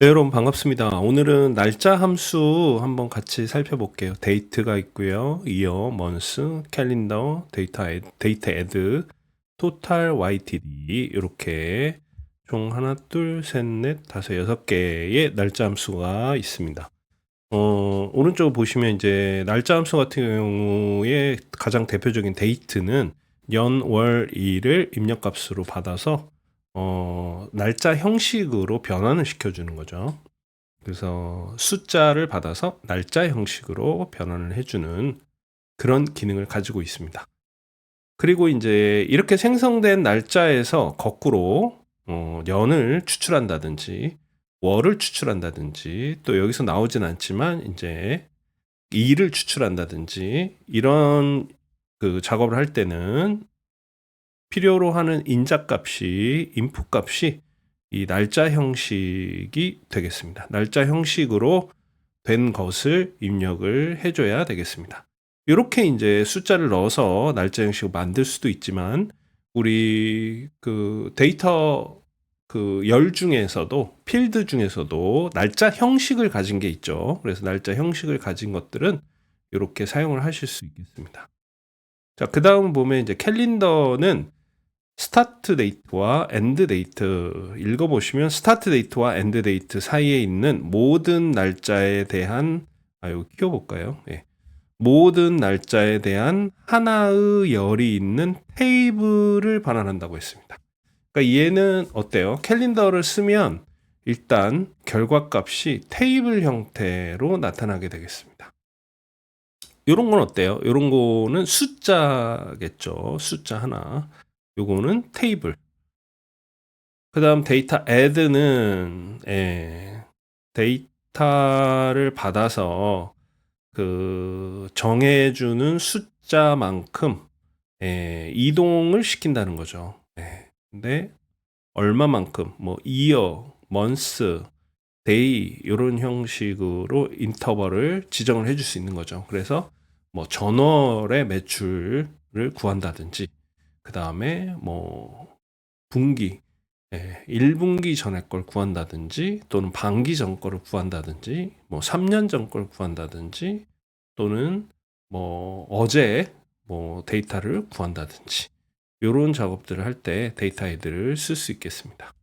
네, 여러분 반갑습니다. 오늘은 날짜 함수 한번 같이 살펴볼게요. 데이트가 있고요. 이어, 먼스, 캘린더, 데이터 애드, 토탈 YTD 이렇게 총 하나, 둘, 셋, 넷, 다섯, 여섯 개의 날짜 함수가 있습니다. 오른쪽 보시면 이제 날짜 함수 같은 경우에 가장 대표적인 데이트는 연, 월, 일을 입력값으로 받아서 날짜 형식으로 변환을 시켜주는 거죠. 그래서 숫자를 받아서 날짜 형식으로 변환을 해주는 그런 기능을 가지고 있습니다. 그리고 이제 이렇게 생성된 날짜에서 거꾸로 연을 추출한다든지 월을 추출한다든지 또 여기서 나오진 않지만 이제 일을 추출한다든지 이런 그 작업을 할 때는 필요로 하는 인자값이 인풋 값이 이 날짜 형식이 되겠습니다. 날짜 형식으로 된 것을 입력을 해줘야 되겠습니다. 이렇게 이제 숫자를 넣어서 날짜 형식을 만들 수도 있지만 우리 그 데이터 그 열 중에서도 필드 중에서도 날짜 형식을 가진 게 있죠. 그래서 날짜 형식을 가진 것들은 이렇게 사용을 하실 수 있겠습니다. 자, 그 다음 보면 이제 캘린더는 스타트 데이트와 엔드 데이트 읽어보시면 스타트 데이트와 엔드 데이트 사이에 있는 모든 날짜에 대한 여기 키워볼까요? 예. 모든 날짜에 대한 하나의 열이 있는 테이블을 반환한다고 했습니다. 그러니까 얘는 어때요? 캘린더를 쓰면 일단 결과값이 테이블 형태로 나타나게 되겠습니다. 이런 건 어때요? 이런 거는 숫자겠죠. 숫자 하나. 요거는 테이블. 그 다음 데이터 add는 데이터를 받아서 그 정해주는 숫자만큼 이동을 시킨다는 거죠. 근데 얼마만큼 뭐 year, month, day 이런 형식으로 인터벌을 지정을 해줄 수 있는 거죠. 그래서 뭐 전월의 매출을 구한다든지 그 다음에 뭐 분기 1분기 전에 걸 구한다든지 또는 반기 전 거를 구한다든지 뭐 3년 전 걸 구한다든지 또는 뭐 어제 뭐 데이터를 구한다든지 이런 작업들을 할 때 데이터 헤드를 쓸 수 있겠습니다.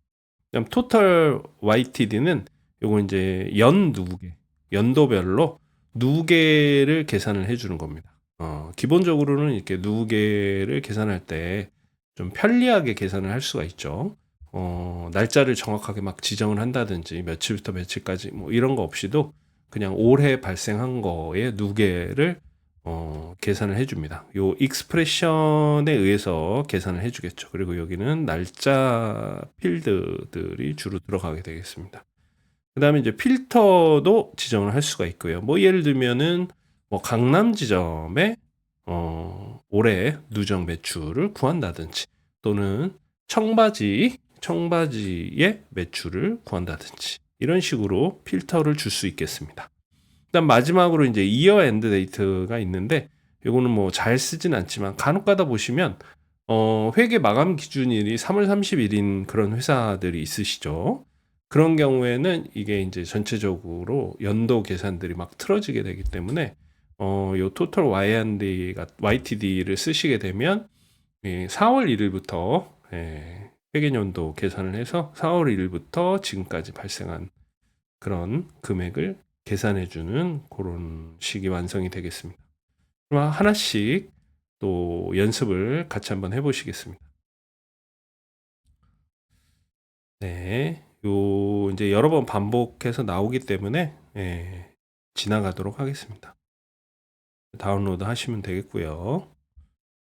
그럼 토탈 YTD는 요거 이제 연 누계, 연도별로 누계를 계산을 해주는 겁니다. 기본적으로는 이렇게 누계를 계산할 때 좀 편리하게 계산을 할 수가 있죠. 날짜를 정확하게 막 지정을 한다든지 며칠부터 며칠까지 뭐 이런 거 없이도 그냥 올해 발생한 거에 누계를 계산을 해줍니다. 요 익스프레션에 의해서 계산을 해주겠죠. 그리고 여기는 날짜 필드들이 주로 들어가게 되겠습니다. 그 다음에 이제 필터도 지정을 할 수가 있고요. 뭐 예를 들면은 뭐 강남 지점에 올해 누적 매출을 구한다든지 또는 청바지의 매출을 구한다든지 이런 식으로 필터를 줄 수 있겠습니다. 그다음 마지막으로 이제 이어 엔드 데이트가 있는데 이거는 뭐 잘 쓰진 않지만 간혹 가다 보시면 회계 마감 기준일이 3월 30일인 그런 회사들이 있으시죠. 그런 경우에는 이게 이제 전체적으로 연도 계산들이 막 틀어지게 되기 때문에 요 토탈 YTD를 쓰시게 되면 4월 1일부터 회계연도 계산을 해서 4월 1일부터 지금까지 발생한 그런 금액을 계산해주는 그런 식이 완성이 되겠습니다. 그럼 하나씩 또 연습을 같이 한번 해보시겠습니다. 네, 요 이제 여러 번 반복해서 나오기 때문에 지나가도록 하겠습니다. 다운로드 하시면 되겠고요.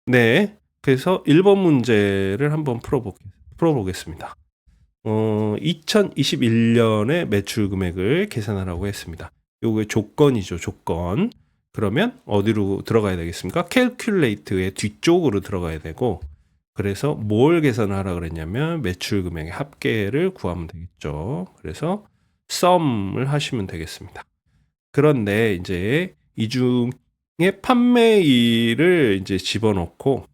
네, 그래서 1번 문제를 한번 풀어보겠습니다. 2021년의 매출 금액을 계산하라고 했습니다. 요게 조건이죠, 조건. 그러면 어디로 들어가야 되겠습니까? 캘큘레이트의 뒤쪽으로 들어가야 되고, 그래서 뭘 계산하라 그랬냐면 매출 금액의 합계를 구하면 되겠죠. 그래서 sum을 하시면 되겠습니다. 그런데 이제 이 중에 판매일을 이제 집어넣고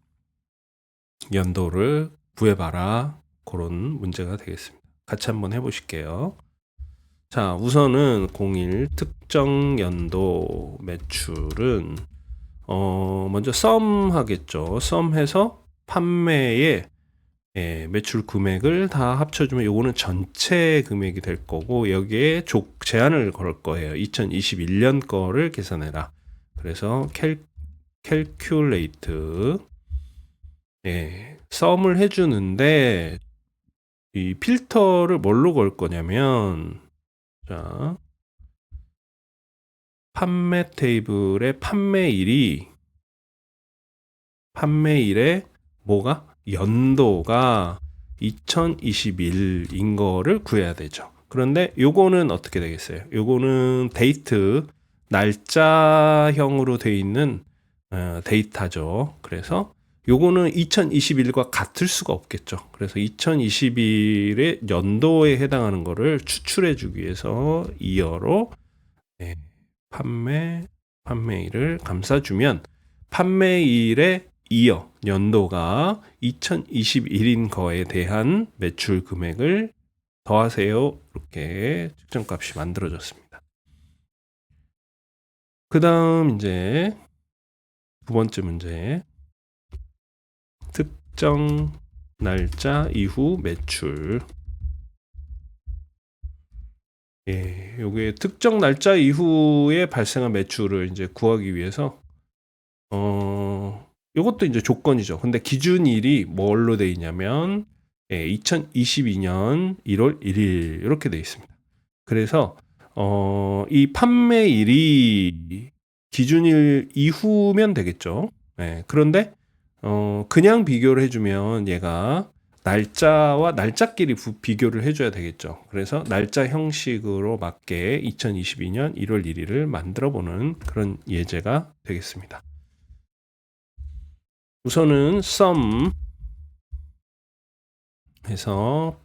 연도를 구해봐라. 그런 문제가 되겠습니다. 같이 한번 해보실게요. 자, 우선은 01 특정 연도 매출은 먼저 썸 하겠죠. 썸 해서 판매의 매출 금액을 다 합쳐주면 요거는 전체 금액이 될 거고, 여기에 제한을 걸 거예요. 2021년 거를 계산해라. 그래서 캘큘레이트 썸을 해주는데, 이 필터를 뭘로 걸 거냐면, 자, 판매 테이블의 판매일에 뭐가? 연도가 2021인 거를 구해야 되죠. 그런데 요거는 어떻게 되겠어요? 요거는 데이트, 날짜형으로 되어 있는 데이터죠. 그래서 요거는 2021과 같을 수가 없겠죠. 그래서 2021의 연도에 해당하는 거를 추출해 주기 위해서 이어로 판매일을 감싸주면 판매일의 이어 연도가 2021인 거에 대한 매출 금액을 더하세요. 이렇게 측정값이 만들어졌습니다. 그 다음 이제 두 번째 문제, 특정 날짜 이후 매출. 요게 특정 날짜 이후에 발생한 매출을 이제 구하기 위해서 요것도 이제 조건이죠. 근데 기준일이 뭘로 돼 있냐면 2022년 1월 1일 이렇게 돼 있습니다. 그래서 이 판매일이 기준일 이후면 되겠죠. 그런데 그냥 비교를 해주면 얘가 날짜와 날짜끼리 비교를 해줘야 되겠죠. 그래서 날짜 형식으로 맞게 2022년 1월 1일을 만들어보는 그런 예제가 되겠습니다. 우선은 sum 해서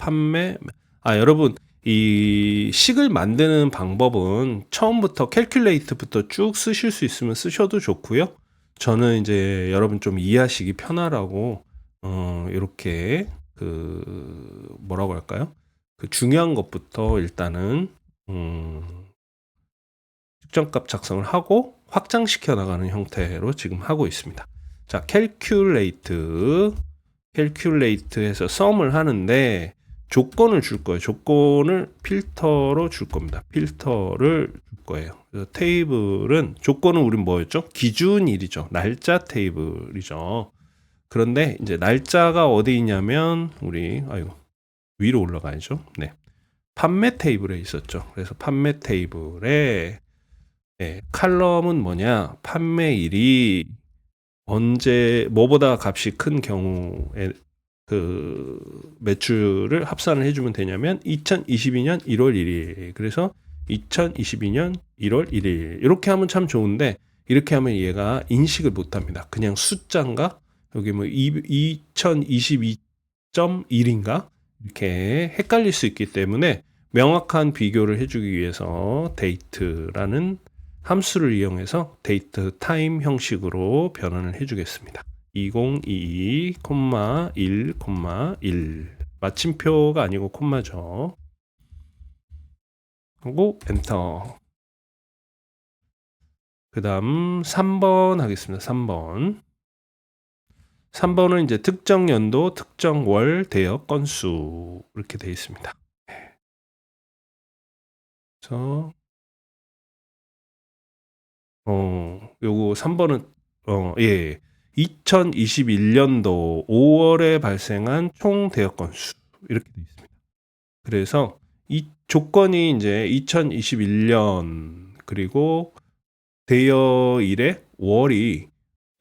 여러분, 이 식을 만드는 방법은 처음부터 calculate부터 쭉 쓰실 수 있으면 쓰셔도 좋고요. 저는 이제 여러분 좀 이해하시기 편하라고 이렇게 뭐라고 할까요? 그 중요한 것부터 일단은 측정값 작성을 하고 확장시켜 나가는 형태로 지금 하고 있습니다. 자, calculate에서 sum을 하는데 조건을 줄 거예요. 조건을 필터로 줄 겁니다. 필터를 줄 거예요. 그래서 테이블은 조건은 우린 뭐였죠? 기준일이죠. 날짜 테이블이죠. 그런데 이제 날짜가 어디 있냐면 위로 올라가야죠. 네. 판매 테이블에 있었죠. 그래서 판매 테이블에 칼럼은 뭐냐? 판매일이 언제 뭐보다 값이 큰 경우에 그 매출을 합산을 해주면 되냐면 2022년 1월 1일. 그래서 2022년 1월 1일 이렇게 하면 참 좋은데, 이렇게 하면 얘가 인식을 못합니다. 그냥 숫자인가 여기 뭐 2022.1인가 이렇게 헷갈릴 수 있기 때문에 명확한 비교를 해주기 위해서 date라는 함수를 이용해서 date time 형식으로 변환을 해주겠습니다. 2022, 1, 1 마침표가 아니고 콤마죠. 하고 엔터. 그 다음 3번 하겠습니다. 3번은 이제 특정 연도, 특정 월 대여 건수 이렇게 되어 있습니다. 그래서 요거 3번은 2021년도 5월에 발생한 총 대여 건수 이렇게 되어 있습니다. 그래서 이 조건이 이제 2021년 그리고 대여일의 월이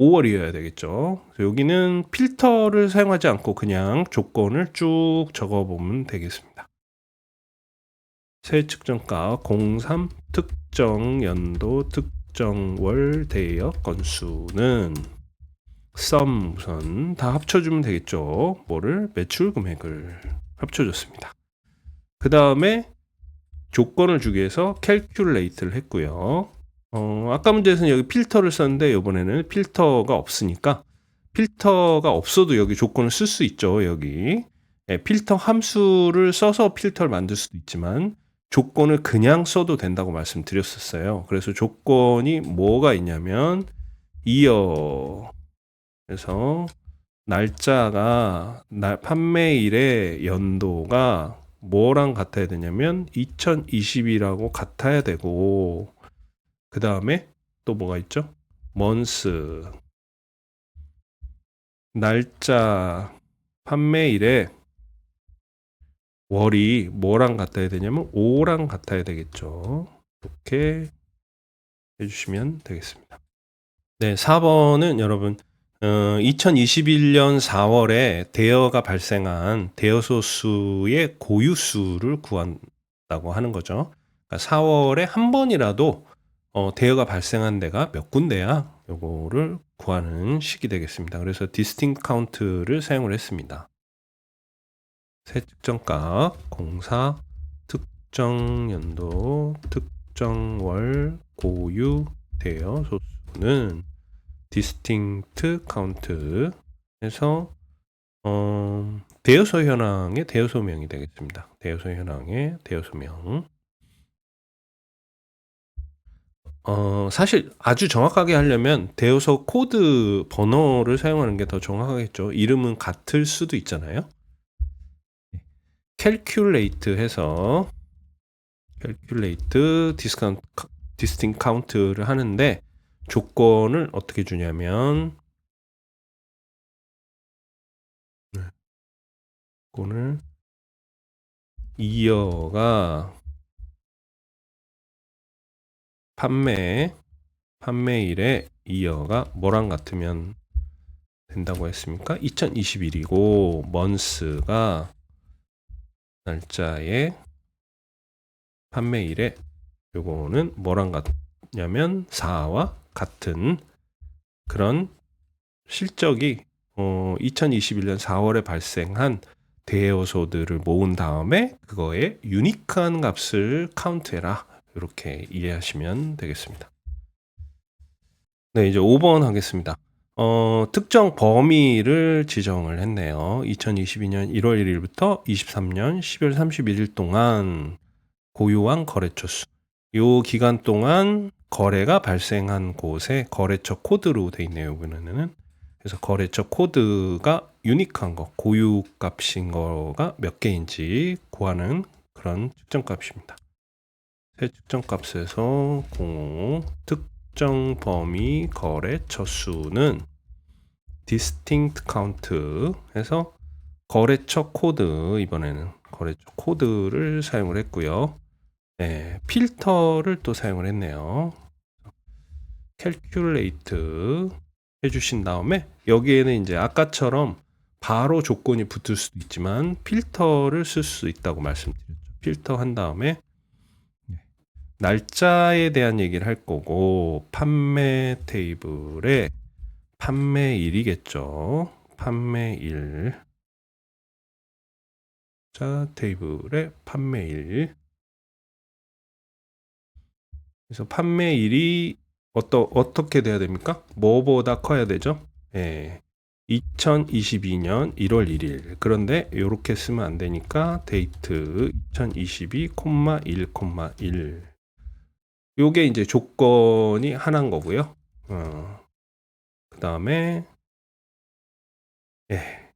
5월이어야 되겠죠. 여기는 필터를 사용하지 않고 그냥 조건을 쭉 적어보면 되겠습니다. 새 측정가 03 특정 연도 특정 월 대여 건수는 sum 우선 다 합쳐주면 되겠죠. 뭐를? 매출 금액을 합쳐줬습니다. 그 다음에 조건을 주기 위해서 calculate를 했고요. 아까 문제에서는 여기 필터를 썼는데 이번에는 필터가 없으니까, 필터가 없어도 여기 조건을 쓸 수 있죠. 여기 필터 함수를 써서 필터를 만들 수도 있지만 조건을 그냥 써도 된다고 말씀드렸었어요. 그래서 조건이 뭐가 있냐면 이어 그래서 날짜가 판매일의 연도가 뭐랑 같아야 되냐면 2020이라고 같아야 되고, 그 다음에 또 뭐가 있죠? 먼스 날짜 판매일에 월이 뭐랑 같아야 되냐면 5랑 같아야 되겠죠. 이렇게 해주시면 되겠습니다. 네, 4번은 여러분 2021년 4월에 대여가 발생한 대여소 수의 고유수를 구한다고 하는 거죠. 그러니까 4월에 한 번이라도 대여가 발생한 데가 몇 군데야? 요거를 구하는 식이 되겠습니다. 그래서 distinct count를 사용을 했습니다. 새 측정값, 공사, 특정 연도, 특정 월, 고유, 대여 소수는 distinct count에서 대여소 현황의 대여소명이 되겠습니다. 대여소 현황의 대여소명. 사실 아주 정확하게 하려면 대여소 코드 번호를 사용하는 게 더 정확하겠죠. 이름은 같을 수도 있잖아요. calculate 해서 calculate distinct count를 하는데 조건을 어떻게 주냐면 조건을 이어가 판매일에 이어가 뭐랑 같으면 된다고 했습니까? 2021이고 month가 날짜에 판매일에 요거는 뭐랑 같냐면 4와 같은 그런 실적이 2021년 4월에 발생한 대여소들을 모은 다음에 그거에 유니크한 값을 카운트해라. 이렇게 이해하시면 되겠습니다. 네, 이제 5번 하겠습니다. 특정 범위를 지정을 했네요. 2022년 1월 1일부터 23년 12월 31일 동안 고유한 거래처 수. 요 기간 동안 거래가 발생한 곳에 거래처 코드로 돼 있네요. 이번에는. 그래서 거래처 코드가 유니크한 거, 고유 값인 거가 몇 개인지 구하는 그런 측정 값입니다. 새 측정 값에서 05 특정 범위 거래처 수는 distinct count 해서 거래처 코드, 이번에는 거래처 코드를 사용을 했고요. 네, 필터를 또 사용을 했네요. calculate 해주신 다음에 여기에는 이제 아까처럼 바로 조건이 붙을 수도 있지만 필터를 쓸 수 있다고 말씀드렸죠. 필터 한 다음에 날짜에 대한 얘기를 할 거고 판매 테이블에 판매일이겠죠. 판매일 자 테이블에 판매일. 그래서 판매일이 어떻게 돼야 됩니까? 뭐보다 커야 되죠? 예. 2022년 1월 1일. 그런데 이렇게 쓰면 안 되니까 데이트 2022, 1, 1. 요게 이제 조건이 하나인 거고요. 그 다음에 예.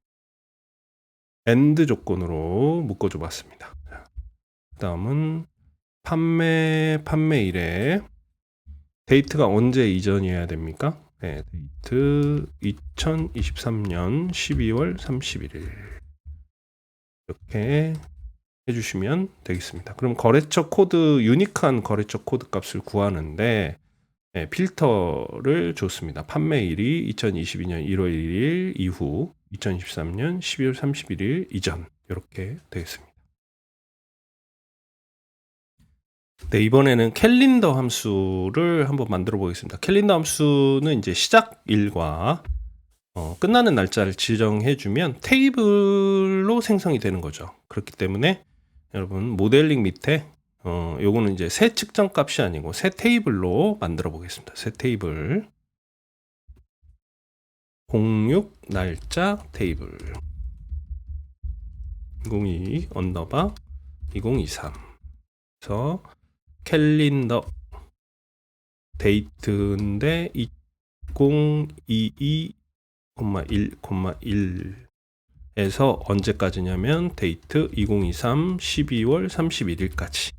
AND 조건으로 묶어줘 봤습니다. 그 다음은 판매일에 데이트가 언제 이전이어야 됩니까? 네, 데이트 2023년 12월 31일 이렇게 해주시면 되겠습니다. 그럼 거래처 코드, 유니크한 거래처 코드 값을 구하는데 네, 필터를 줬습니다. 판매일이 2022년 1월 1일 이후 2023년 12월 31일 이전 이렇게 되겠습니다. 네, 이번에는 캘린더 함수를 한번 만들어 보겠습니다. 캘린더 함수는 이제 시작일과 끝나는 날짜를 지정해 주면 테이블로 생성이 되는 거죠. 그렇기 때문에 여러분 모델링 밑에 요거는 이제 새 측정 값이 아니고 새 테이블로 만들어 보겠습니다. 새 테이블 06 날짜 테이블 02 언더바 2023 그래서 캘린더 데이트인데 2022,1,1에서 언제까지냐면 데이트 2023 12월 31일까지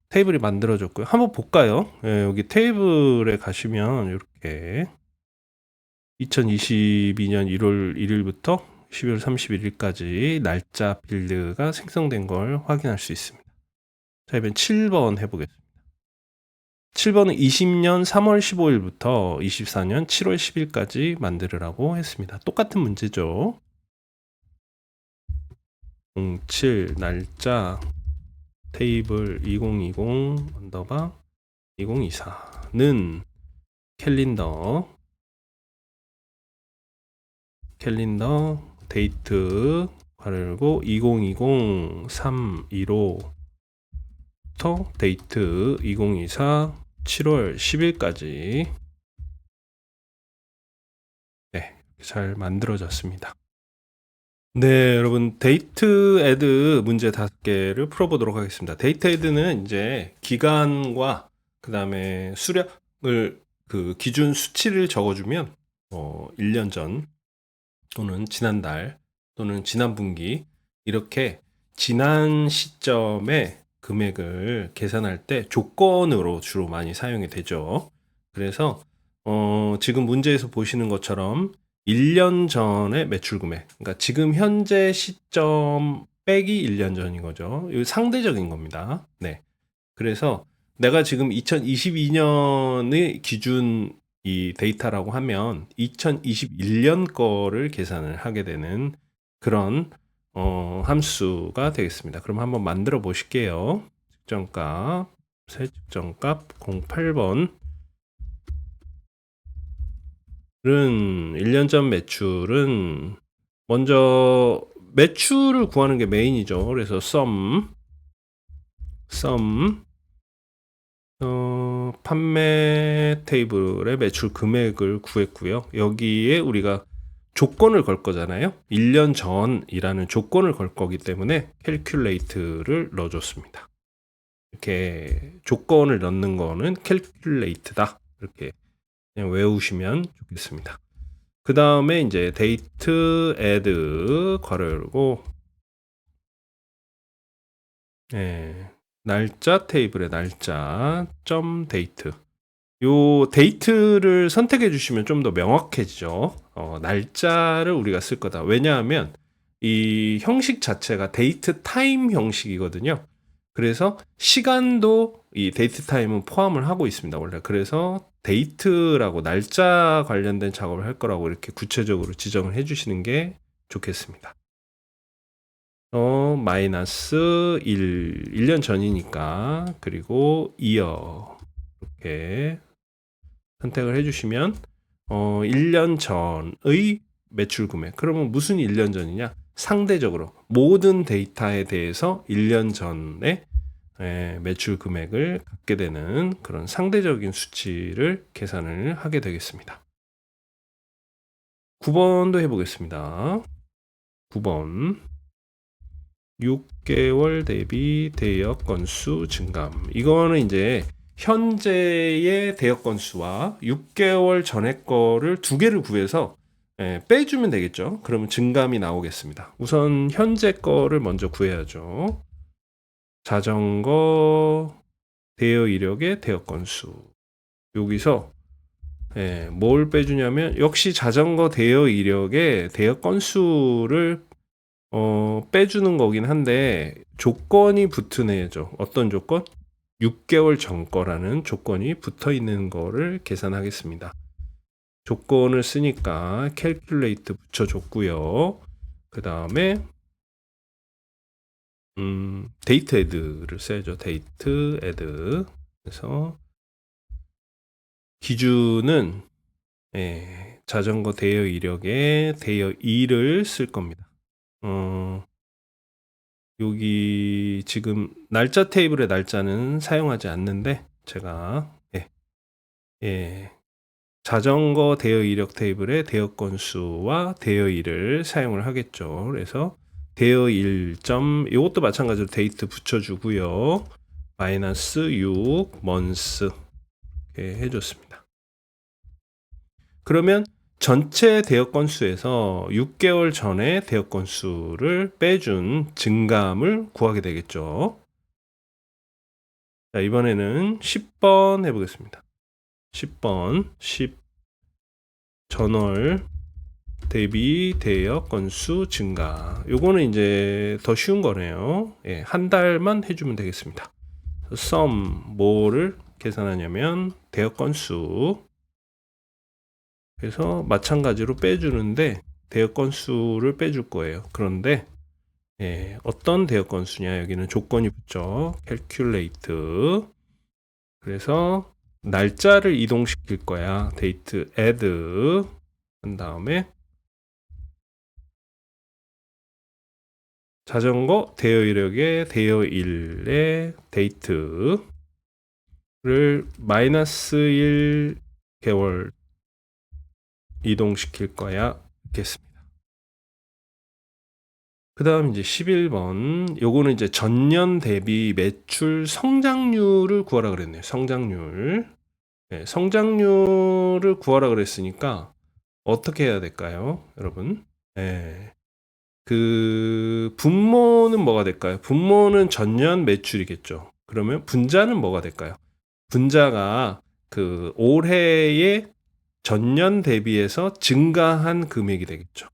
테이블이 만들어졌고요. 한번 볼까요? 예, 여기 테이블에 가시면 이렇게 2022년 1월 1일부터 12월 31일까지 날짜 빌드가 생성된 걸 확인할 수 있습니다. 자, 이번 7번 해보겠습니다. 7번은 20년 3월 15일부터 24년 7월 10일까지 만들으라고 했습니다. 똑같은 문제죠. 07 날짜 테이블 2020 언더바 2024는 캘린더 데이트 가르고 2020 315부터 데이트 2024 7월 10일까지 네, 잘 만들어졌습니다. 네, 여러분 데이트 애드 문제 5개를 풀어보도록 하겠습니다. 데이트 애드는 이제 기간과 그 다음에 수량을 그 기준 수치를 적어주면 1년 전 또는 지난달 또는 지난 분기 이렇게 지난 시점에 금액을 계산할 때 조건으로 주로 많이 사용이 되죠. 그래서 지금 문제에서 보시는 것처럼 1년 전의 매출 금액, 그러니까 지금 현재 시점 빼기 1년 전인 거죠. 이거 상대적인 겁니다. 네. 그래서 내가 지금 2022년의 기준 이 데이터라고 하면 2021년 거를 계산을 하게 되는 그런 함수가 되겠습니다. 그럼 한번 만들어 보실게요. 측정값, 새 측정값 08번 은 1년 전 매출은 먼저 매출을 구하는 게 메인이죠. 그래서 sum 판매 테이블의 매출 금액을 구했고요. 여기에 우리가 조건을 걸 거잖아요. 1년 전이라는 조건을 걸 거기 때문에 calculate를 넣어줬습니다. 이렇게 조건을 넣는 거는 calculate다. 이렇게 그냥 외우시면 좋겠습니다. 그 다음에 이제 date add 괄호 열고 날짜 테이블의 날짜 점 데이트 요 데이트를 선택해 주시면 좀 더 명확해지죠. 날짜를 우리가 쓸 거다. 왜냐하면 이 형식 자체가 데이트 타임 형식이거든요. 그래서 시간도 이 데이트 타임은 포함을 하고 있습니다. 원래 그래서 데이트라고 날짜 관련된 작업을 할 거라고 이렇게 구체적으로 지정을 해 주시는 게 좋겠습니다. 마이너스 1년 전이니까 그리고 이어 이렇게 선택을 해주시면 1년 전의 매출 금액. 그러면 무슨 1년 전이냐? 상대적으로 모든 데이터에 대해서 1년 전에 매출 금액을 갖게 되는 그런 상대적인 수치를 계산을 하게 되겠습니다. 9번도 해보겠습니다. 9번 6개월 대비 대역 건수 증감. 이거는 이제 현재의 대역 건수와 6개월 전에 거를 두 개를 구해서 빼주면 되겠죠. 그러면 증감이 나오겠습니다. 우선 현재 거를 먼저 구해야죠. 자전거 대여 이력의 대역 건수. 여기서 뭘 빼주냐면 역시 자전거 대여 이력의 대역 건수를 빼주는 거긴 한데 조건이 붙은 애죠. 어떤 조건? 6개월 전 거라는 조건이 붙어 있는 거를 계산하겠습니다. 조건을 쓰니까 calculate 붙여줬고요. 그 다음에 date add를 써야죠. date add. 그래서 기준은 자전거 대여 이력에 대여 2를 쓸 겁니다. 여기 지금 날짜 테이블의 날짜는 사용하지 않는데 제가 자전거 대여 이력 테이블의 대여 건수와 대여 일을 사용을 하겠죠. 그래서 대여 1점 이것도 마찬가지로 데이트 붙여주고요. 마이너스 6 months 이렇게 해줬습니다. 그러면 전체 대여 건수에서 6개월 전에 대여 건수를 빼준 증감을 구하게 되겠죠. 자, 이번에는 10번 해보겠습니다. 10번 10 전월 대비 대여 건수 증가. 요거는 이제 더 쉬운 거네요. 예, 한 달만 해주면 되겠습니다. sum 뭐를 계산하냐면 대여 건수. 그래서 마찬가지로 빼주는데 대여 건수를 빼줄 거예요. 그런데 예, 어떤 대여 건수냐, 여기는 조건이 붙죠. calculate. 그래서 날짜를 이동시킬 거야. date add 한 다음에 자전거 대여 이력의 대여일의 date를 마이너스 1개월 이동시킬 거야. 있겠습니다. 그 다음 이제 11번. 요거는 이제 전년 대비 매출 성장률을 구하라 그랬네요. 성장률. 네, 성장률을 구하라 그랬으니까 어떻게 해야 될까요, 여러분? 네. 그 분모는 뭐가 될까요? 분모는 전년 매출이겠죠. 그러면 분자는 뭐가 될까요? 분자가 그 올해의 전년 대비해서 증가한 금액이 되겠죠.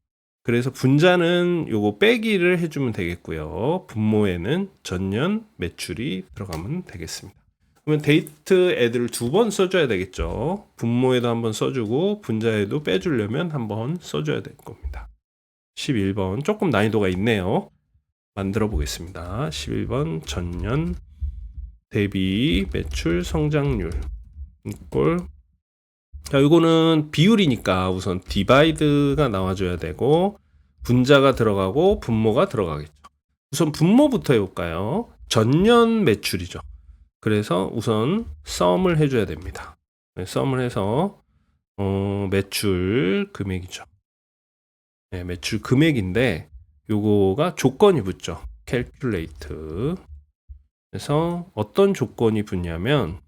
그래서 분자는 요거 빼기를 해주면 되겠고요. 분모에는 전년 매출이 들어가면 되겠습니다. 그러면 데이트 애들을 2번 써줘야 되겠죠. 분모에도 한번 써주고 분자에도 빼주려면 한번 써줘야 될 겁니다. 11번 조금 난이도가 있네요. 만들어 보겠습니다. 11번 전년 대비 매출 성장률 이꼴. 자, 이거는 비율이니까 우선 디바이드가 나와줘야 되고 분자가 들어가고 분모가 들어가겠죠. 우선 분모부터 해볼까요? 전년 매출이죠. 그래서 우선 썸을 해줘야 됩니다. 썸을 해서 매출 금액이죠. 네, 매출 금액인데 요거가 조건이 붙죠. calculate. 그래서 어떤 조건이 붙냐면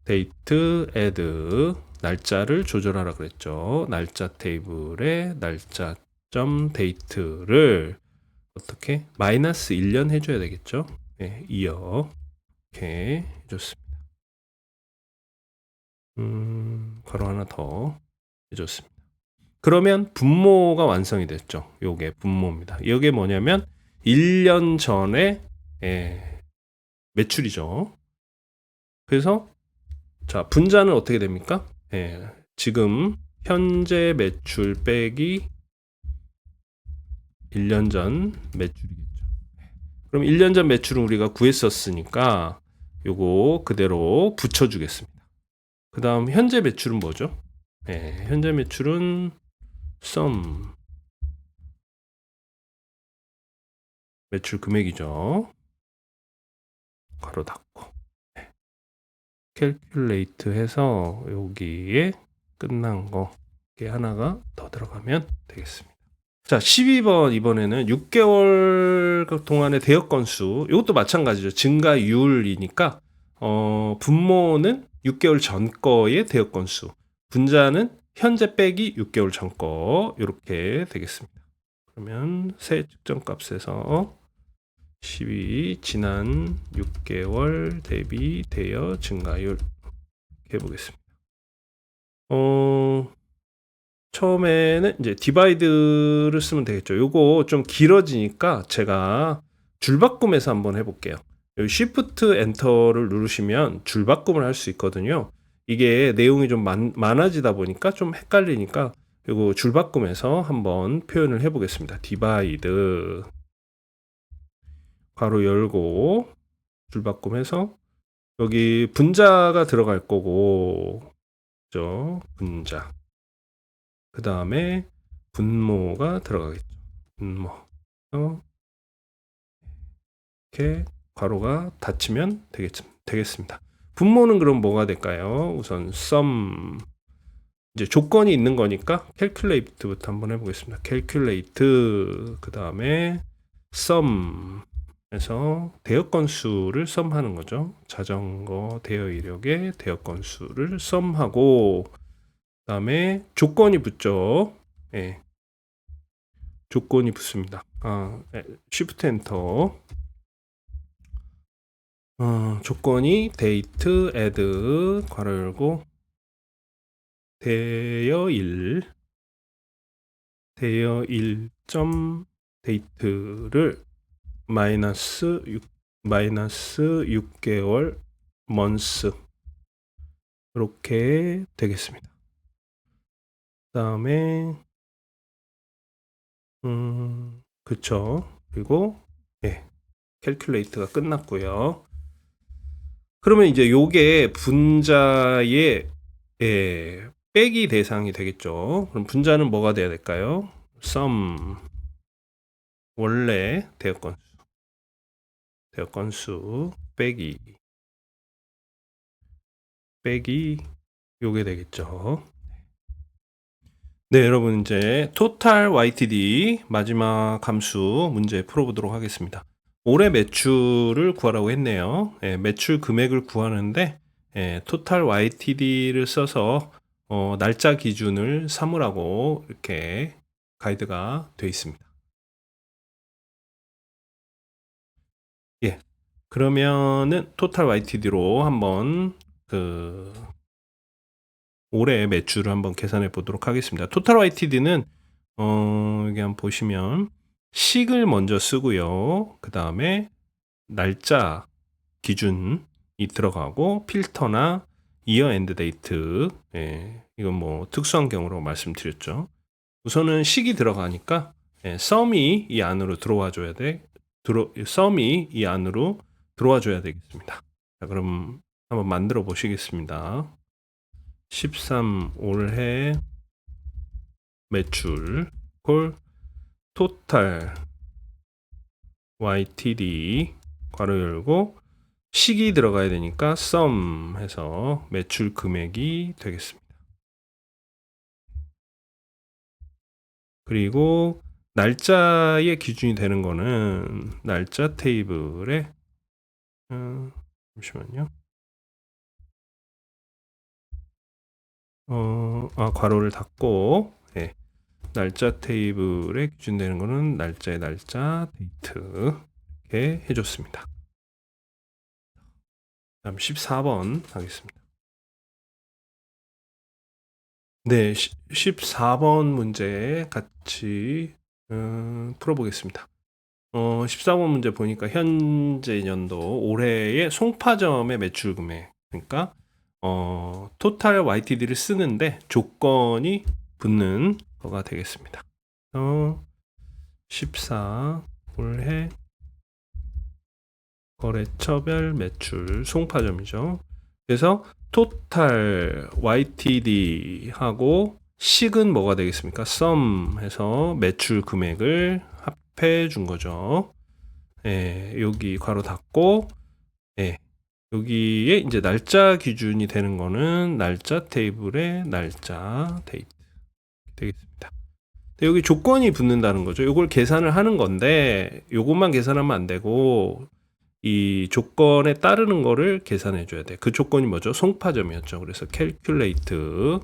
date add 날짜를 조절하라 그랬죠. 날짜 테이블에 날짜.date를 어떻게 마이너스 1년 해줘야 되겠죠. 네, 이어 이렇게 해줬습니다. 괄호 하나 더 해줬습니다. 그러면 분모가 완성이 됐죠. 요게 분모입니다. 이게 뭐냐면 1년 전에 매출이죠. 그래서 자, 분자는 어떻게 됩니까? 지금 현재 매출 빼기 1년 전 매출이겠죠. 그럼 1년 전 매출은 우리가 구했었으니까 요거 그대로 붙여주겠습니다. 그 다음 현재 매출은 뭐죠? 현재 매출은 sum 매출 금액이죠. 괄호 닫고 calculate 해서 여기에 끝난 거 이게 하나가 더 들어가면 되겠습니다. 자, 12번 이번에는 6개월 동안의 대여 건수. 이것도 마찬가지죠. 증가율이니까 분모는 6개월 전 거의 대여 건수. 분자는 현재 빼기 6개월 전 거. 이렇게 되겠습니다. 그러면 새 측정 값에서 12 지난 6개월 대비 대여 증가율 해보겠습니다. 처음에는 이제 디바이드를 쓰면 되겠죠. 요거 좀 길어지니까 제가 줄바꿈해서 한번 해볼게요. 여기 Shift 엔터를 누르시면 줄바꿈을 할 수 있거든요. 이게 내용이 좀 많아지다 보니까 좀 헷갈리니까 요거 줄바꿈해서 한번 표현을 해보겠습니다. 디바이드 괄호 열고 줄바꿈해서 여기 분자가 들어갈 거고, 그죠? 분자. 그 다음에 분모가 들어가겠죠. 분모. 이렇게 괄호가 닫히면 되겠습니다. 분모는 그럼 뭐가 될까요? 우선 sum 이제 조건이 있는 거니까 calculate부터 한번 해보겠습니다. calculate 그 다음에 sum 그래서 대여 건수를 썸하는 거죠. 자전거 대여 이력의 대여 건수를 썸하고 그다음에 조건이 붙죠. 예. 조건이 붙습니다. 쉬프트 엔터. 조건이 데이트 애드 괄호 열고 대여1 점 데이트를 마이너스 6개월 먼스 이렇게 되겠습니다. 그다음에 그쵸. 그리고 예, 캘큘레이트가 끝났고요. 그러면 이제 요게 분자의 빼기 대상이 되겠죠. 그럼 분자는 뭐가 돼야 될까요? sum 원래 대여 건수 빼기 요게 되겠죠. 네, 여러분 이제 total YTD 마지막 함수 문제 풀어보도록 하겠습니다. 올해 매출을 구하라고 했네요. 매출 금액을 구하는데 total YTD를 써서 날짜 기준을 삼으라고 이렇게 가이드가 되어 있습니다. 예, 그러면은 total YTD로 한번 올해 매출을 한번 계산해 보도록 하겠습니다. 토탈 YTD는 여기 한번 보시면 식을 먼저 쓰고요. 그 다음에 날짜 기준이 들어가고 필터나 year end date 이건 뭐 특수한 경우로 말씀드렸죠. 우선은 식이 들어가니까 sum이 이 안으로 들어와 줘야 돼. sum이 이 안으로 들어와 줘야 되겠습니다. 자, 그럼 한번 만들어 보시겠습니다. 13 올해 매출 콜 토탈 YTD 괄호 열고 식이 들어가야 되니까 sum 해서 매출 금액이 되겠습니다. 그리고 날짜의 기준이 되는 거는 날짜 테이블에 잠시만요. 괄호를 닫고 날짜 테이블에 기준되는 거는 날짜의 날짜 데이트 이렇게 해줬습니다. 다음 14번 하겠습니다. 네, 14번 문제 같이 풀어보겠습니다. 14번 문제 보니까 현재 연도 올해의 송파점의 매출 금액 그러니까 토탈 YTD를 쓰는데 조건이 붙는 거가 되겠습니다. 14 올해 거래처별 매출 송파점이죠. 그래서 토탈 YTD 하고 식은 뭐가 되겠습니까? sum 해서 매출 금액을 합해 준 거죠. 여기 괄호 닫고 여기에 이제 날짜 기준이 되는 거는 날짜 테이블의 날짜 데이트 되겠습니다. 여기 조건이 붙는다는 거죠. 이걸 계산을 하는 건데 요것만 계산하면 안 되고 이 조건에 따르는 거를 계산해 줘야 돼. 그 조건이 뭐죠? 송파점이었죠. 그래서 calculate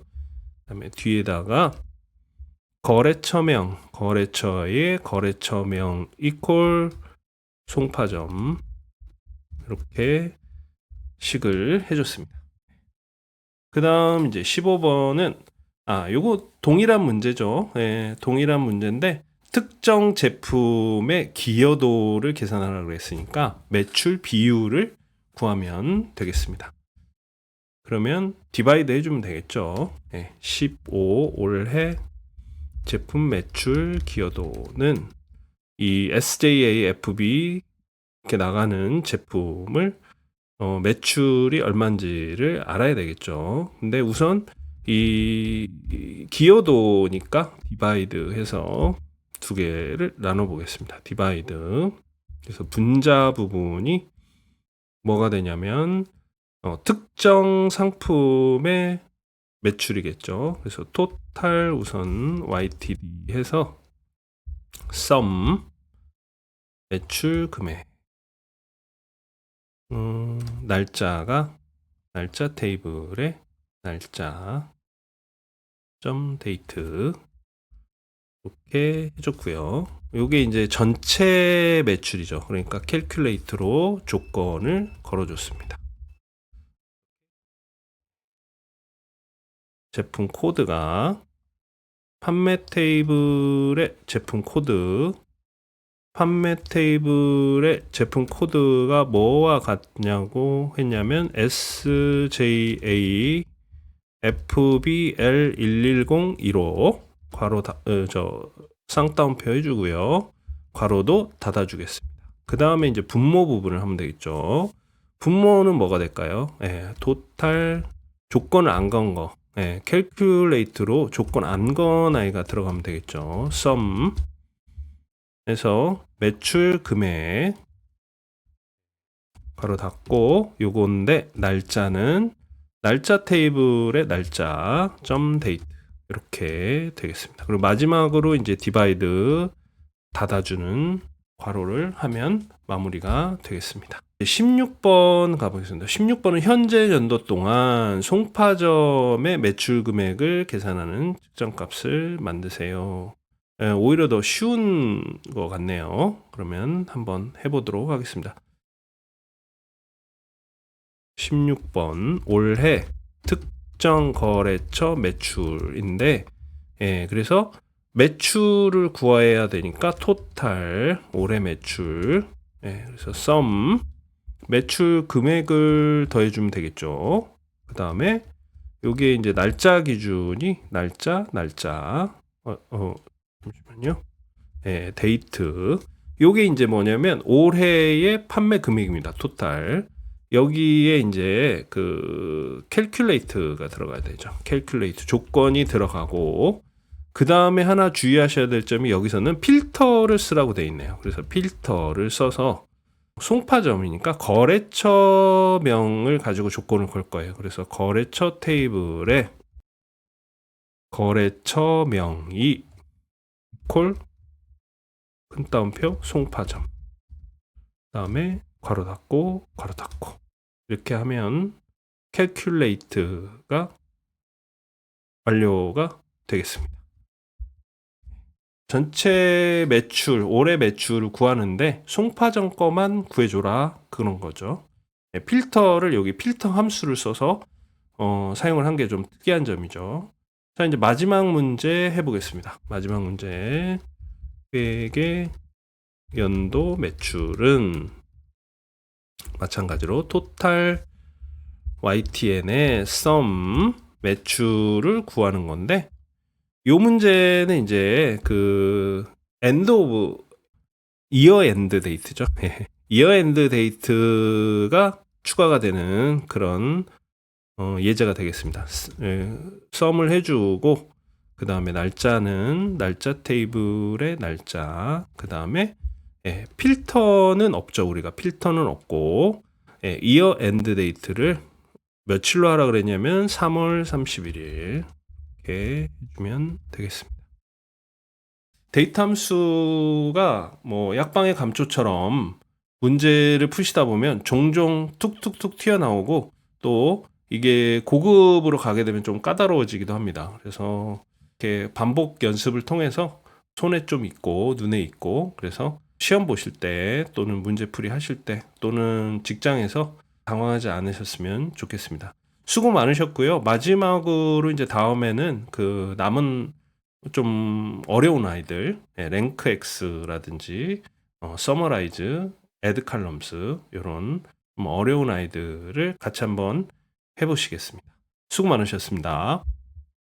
그다음에 뒤에다가 거래처의 거래처명 이퀄 송파점 이렇게 식을 해줬습니다. 그 다음 이제 15번은 요거 동일한 문제죠. 동일한 문제인데 특정 제품의 기여도를 계산하라고 했으니까 매출 비율을 구하면 되겠습니다. 그러면 디바이드 해주면 되겠죠. 15 올해 제품 매출 기여도는 이 SJAFB 이렇게 나가는 제품을 매출이 얼마인지를 알아야 되겠죠. 근데 우선 이 기여도니까 디바이드 해서 두 개를 나눠 보겠습니다. 디바이드. 그래서 분자 부분이 뭐가 되냐면 특정 상품의 매출이겠죠. 그래서 토탈 우선 YTD 해서 sum 매출 금액 날짜 테이블에 날짜 점 데이트 이렇게 해줬고요. 요게 이제 전체 매출이죠. 그러니까 캘큘레이트로 조건을 걸어줬습니다. 제품 코드가 판매 테이블의 제품 코드가 뭐와 같냐고 했냐면 SJA FBL1102로 괄호 쌍따옴표 해주고요. 괄호도 닫아주겠습니다. 그 다음에 이제 분모 부분을 하면 되겠죠. 분모는 뭐가 될까요? 토탈 조건을 안 건 거. 캘큘레이트로 조건 안 건 아이가 들어가면 되겠죠. sum 에서 매출 금액 바로 닫고 요건데 날짜는 날짜 테이블의 날짜 점 데이트 이렇게 되겠습니다. 그리고 마지막으로 이제 디바이드 닫아주는 괄호를 하면 마무리가 되겠습니다. 16번 가보겠습니다. 16번은 현재 연도 동안 송파점의 매출 금액을 계산하는 측정값을 만드세요. 오히려 더 쉬운 것 같네요. 그러면 한번 해보도록 하겠습니다. 16번 올해 특정 거래처 매출인데 그래서 매출을 구해야 되니까 토탈 올해 매출 그래서 sum 매출 금액을 더해주면 되겠죠. 그 다음에 요게 이제 날짜 기준이 날짜 잠시만요. 데이트. 요게 이제 뭐냐면 올해의 판매 금액입니다. 토탈. 여기에 이제 그 캘큘레이트가 들어가야 되죠. 캘큘레이트 조건이 들어가고 그 다음에 하나 주의하셔야 될 점이 여기서는 필터를 쓰라고 되어 있네요. 그래서 필터를 써서 송파점이니까 거래처명을 가지고 조건을 걸 거예요. 그래서 거래처 테이블에 거래처명이 콜 큰 따옴표 송파점 그 다음에 괄호 닫고 이렇게 하면 캘큘레이트가 완료가 되겠습니다. 전체 매출, 올해 매출을 구하는데 송파점 거만 구해줘라 그런 거죠. 필터를 여기 필터 함수를 써서 사용을 한 게 좀 특이한 점이죠. 자, 이제 마지막 문제 해보겠습니다. 마지막 문제. 회계 연도 매출은 마찬가지로 토탈 YTN의 sum 매출을 구하는 건데 요 문제는 이제 그 end of year end date죠. year end date가 추가가 되는 그런 예제가 되겠습니다. sum을 해주고 그 다음에 날짜는 날짜 테이블의 날짜 그 다음에 필터는 없죠. 우리가 필터는 없고 year end date를 며칠로 하라 그랬냐면 3월 31일 이렇게 해주면 되겠습니다. 데이터 함수가 뭐 약방의 감초처럼 문제를 푸시다 보면 종종 툭툭툭 튀어나오고 또 이게 고급으로 가게 되면 좀 까다로워지기도 합니다. 그래서 이렇게 반복 연습을 통해서 손에 좀 있고 눈에 있고 그래서 시험 보실 때 또는 문제풀이 하실 때 또는 직장에서 당황하지 않으셨으면 좋겠습니다. 수고 많으셨고요. 마지막으로 이제 다음에는 그 남은 좀 어려운 아이들, 랭크 X라든지 서머라이즈, 애드 칼럼스 이런 어려운 아이들을 같이 한번 해보시겠습니다. 수고 많으셨습니다.